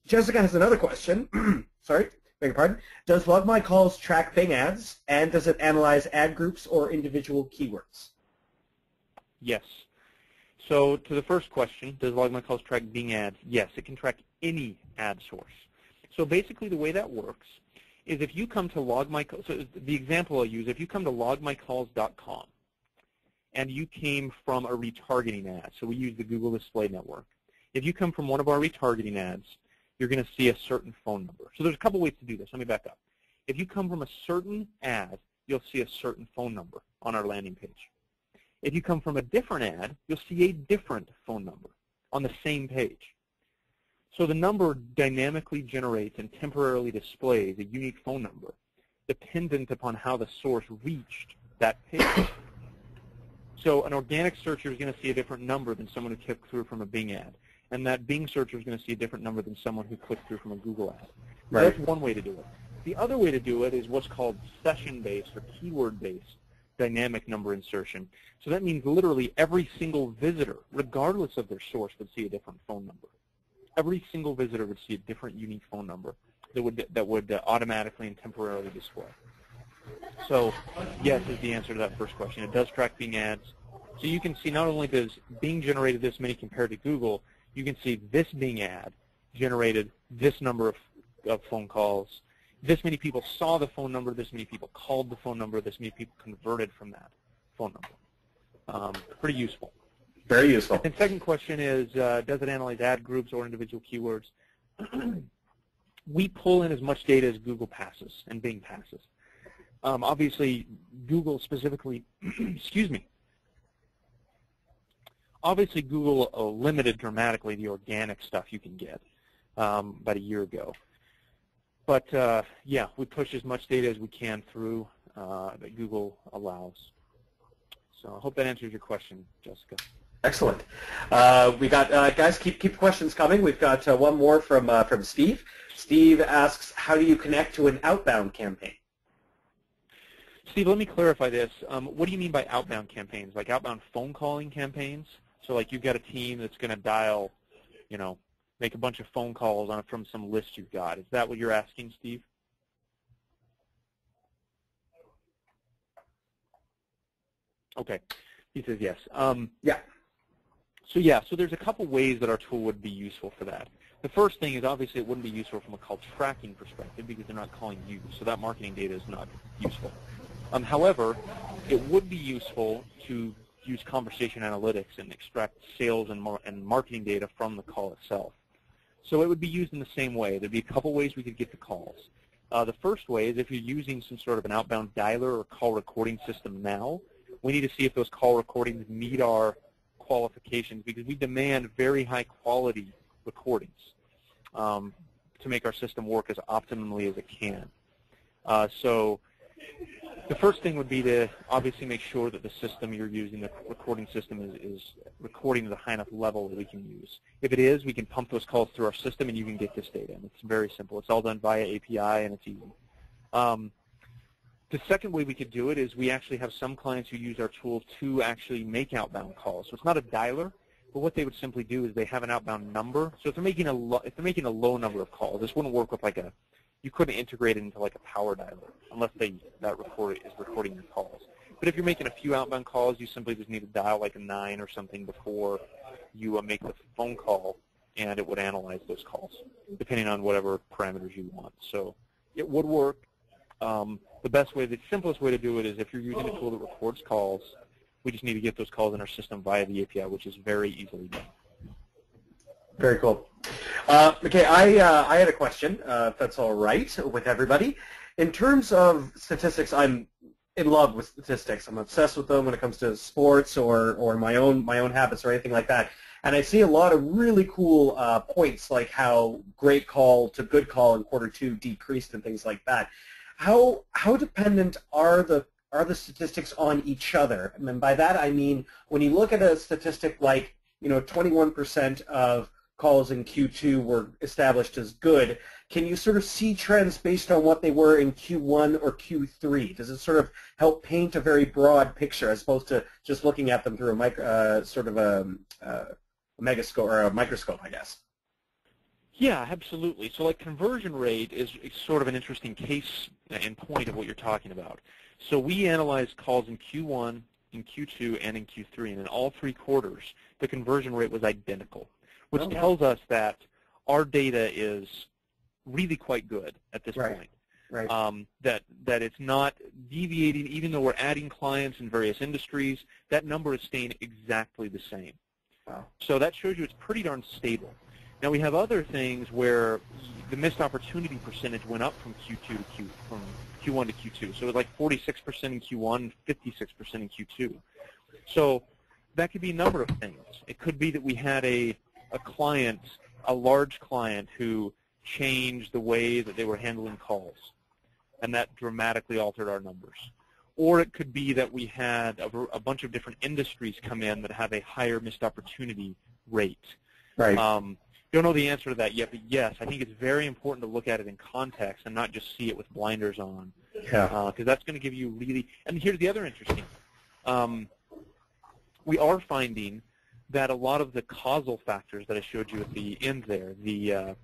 Jessica has another question. Sorry, beg your pardon. Does Log My Calls track Bing ads, and does it analyze ad groups or individual keywords? Yes. So to the first question, does Log My Calls track Bing ads? Yes, it can track any ad source. So basically the way that works is if you come to so the example I'll use, if you come to logmycalls.com and you came from a retargeting ad, so we use the Google Display Network. If you come from one of our retargeting ads, you're going to see a certain phone number. So there's a couple ways to do this. Let me back up. If you come from a certain ad, you'll see a certain phone number on our landing page. If you come from a different ad, you'll see a different phone number on the same page. So the number dynamically generates and temporarily displays a unique phone number dependent upon how the source reached that page. So an organic searcher is going to see a different number than someone who clicked through from a Bing ad. And that Bing searcher is going to see a different number than someone who clicked through from a Google ad. Right. That's one way to do it. The other way to do it is what's called session-based or keyword-based dynamic number insertion. So that means literally every single visitor, regardless of their source, would see a different phone number. Every single visitor would see a different unique phone number that would automatically and temporarily display. So yes is the answer to that first question. It does track Bing ads. So you can see not only does Bing generated this many compared to Google, you can see this Bing ad generated this number of phone calls. This many people saw the phone number. This many people called the phone number. This many people converted from that phone number. Pretty useful. Very useful. And second question is, does it analyze ad groups or individual keywords? We pull in as much data as Google passes and Bing passes. Obviously, Google specifically, excuse me, obviously Google limited dramatically the organic stuff you can get about a year ago. But yeah, we push as much data as we can through that Google allows. So I hope that answers your question, Jessica. Excellent. We got guys, keep questions coming. We've got one more from Steve. Steve asks, how do you connect to an outbound campaign? Steve, let me clarify this. What do you mean by outbound campaigns? Like outbound phone calling campaigns? So like you've got a team that's going to dial, make a bunch of phone calls from some list you've got. Is that what you're asking, Steve? Okay. He says yes. Yeah. So there's a couple ways that our tool would be useful for that. The first thing is obviously it wouldn't be useful from a call tracking perspective because they're not calling you, so that marketing data is not useful. However, it would be useful to use conversation analytics and extract sales and marketing data from the call itself. So it would be used in the same way. There'd be a couple ways we could get the calls. The first way is if you're using some sort of an outbound dialer or call recording system now, we need to see if those call recordings meet our qualifications because we demand very high quality recordings to make our system work as optimally as it can. So the first thing would be to obviously make sure that the system you're using, the recording system, is recording to the high enough level that we can use. If it is, we can pump those calls through our system and you can get this data. And it's very simple. It's all done via API and it's easy. The second way we could do it is we actually have some clients who use our tool to actually make outbound calls. So it's not a dialer, but what they would simply do is they have an outbound number. So if they're making a low number of calls, this wouldn't work with like you couldn't integrate it into like a power dialer unless that recorder is recording your calls. But if you're making a few outbound calls, you simply just need to dial like a 9 or something before you make the phone call and it would analyze those calls, depending on whatever parameters you want. So it would work. The best way, the simplest way to do it is if you're using a tool that records calls, we just need to get those calls in our system via the API, which is very easily done. Very cool. McKay, I had a question, if that's all right with everybody. In terms of statistics, I'm in love with statistics. I'm obsessed with them when it comes to sports or my own habits or anything like that. And I see a lot of really cool points, like how great call to good call in Q2 decreased and things like that. How dependent are the statistics on each other? And by that I mean when you look at a statistic like 21% of calls in Q2 were established as good, can you sort of see trends based on what they were in Q1 or Q3? Does it sort of help paint a very broad picture as opposed to just looking at them through a megascope or a microscope, I guess? Yeah, absolutely. So like conversion rate is sort of an interesting case and point of what you're talking about. So we analyzed calls in Q1, in Q2, and in Q3, and in all 3 quarters, the conversion rate was identical, which tells us that our data is really quite good at this point. Right. That it's not deviating, even though we're adding clients in various industries, that number is staying exactly the same. Wow. So that shows you it's pretty darn stable. Now we have other things where the missed opportunity percentage went up from from Q1 to Q2. So it was like 46% in Q1, 56% in Q2. So that could be a number of things. It could be that we had a client, a large client, who changed the way that they were handling calls, and that dramatically altered our numbers. Or it could be that we had a bunch of different industries come in that have a higher missed opportunity rate. Right. Don't know the answer to that yet, but yes, I think it's very important to look at it in context and not just see it with blinders on. Yeah. Because that's going to give you really, and here's the other interesting. We are finding that a lot of the causal factors that I showed you at the end there, if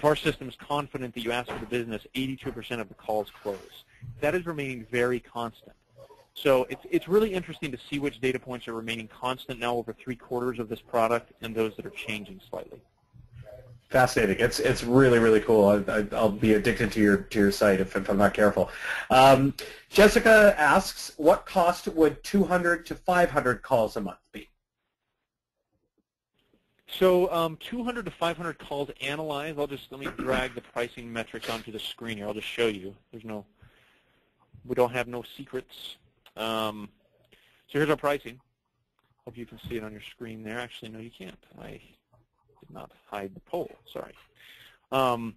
our system is confident that you ask for the business, 82% of the calls close. That is remaining very constant. So it's really interesting to see which data points are remaining constant now over 3 quarters of this product and those that are changing slightly. Fascinating. It's really, really cool. I'll be addicted to your site if I'm not careful. Jessica asks, what cost would 200 to 500 calls a month be? So 200 to 500 calls analyzed. Let me drag the pricing metrics onto the screen here. I'll just show you. We don't have no secrets. So here's our pricing. Hope you can see it on your screen there. Actually, no, you can't. I did not hide the poll. Sorry. So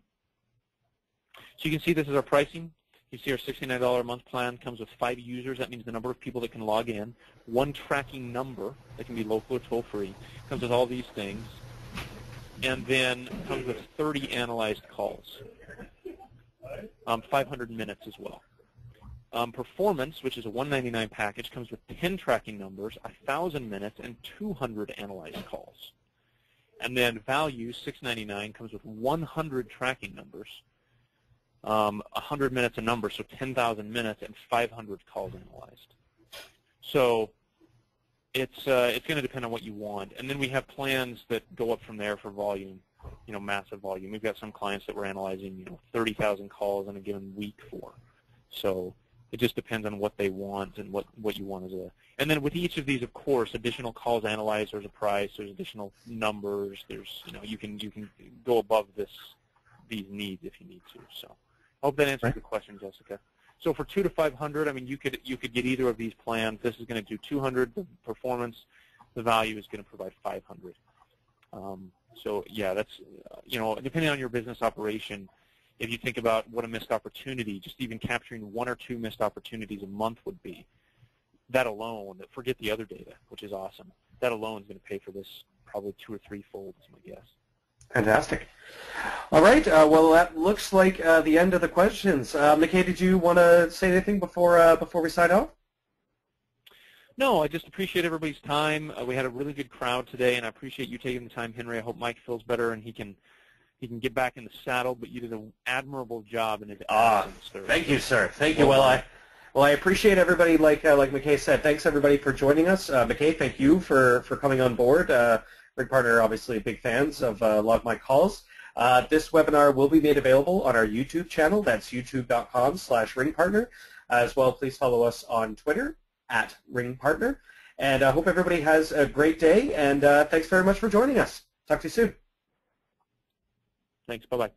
you can see this is our pricing. You see our $69 a month plan comes with 5 users. That means the number of people that can log in. 1 tracking number that can be local or toll-free. Comes with all these things. And then comes with 30 analyzed calls. 500 minutes as well. Performance, which is a $199 package, comes with 10 tracking numbers, 1,000 minutes, and 200 analyzed calls. And then value, $699, comes with 100 tracking numbers, 100 minutes a number, so 10,000 minutes, and 500 calls analyzed. So it's going to depend on what you want. And then we have plans that go up from there for volume, massive volume. We've got some clients that we're analyzing, 30,000 calls in a given week for. So it just depends on what they want and what you want as a. And then with each of these, of course, additional calls analyzed. There's a price. There's additional numbers. There's you can go above these needs if you need to. So I hope that answers your question, Jessica. So for 200 to 500, I mean, you could get either of these plans. This is going to do 200. The performance, the value is going to provide 500. So yeah, that's depending on your business operation. If you think about what a missed opportunity, just even capturing 1 or 2 missed opportunities a month would be, that alone, forget the other data, which is awesome. That alone is going to pay for this probably 2 or 3-fold is my guess. Fantastic. All right. Well, that looks like the end of the questions. McKay, did you want to say anything before we sign off? No, I just appreciate everybody's time. We had a really good crowd today, and I appreciate you taking the time, Henry. I hope Mike feels better and he can get back in the saddle, but you did an admirable job in his absence, sir. Thank you, sir. Thank you. Well, I appreciate everybody, like McKay said. Thanks, everybody, for joining us. McKay, thank you for coming on board. Ring Partner are obviously big fans of Log My Calls. This webinar will be made available on our YouTube channel. That's youtube.com/ringpartner. As well, please follow us on Twitter @ringpartner. And I hope everybody has a great day, and thanks very much for joining us. Talk to you soon. Thanks. Bye-bye.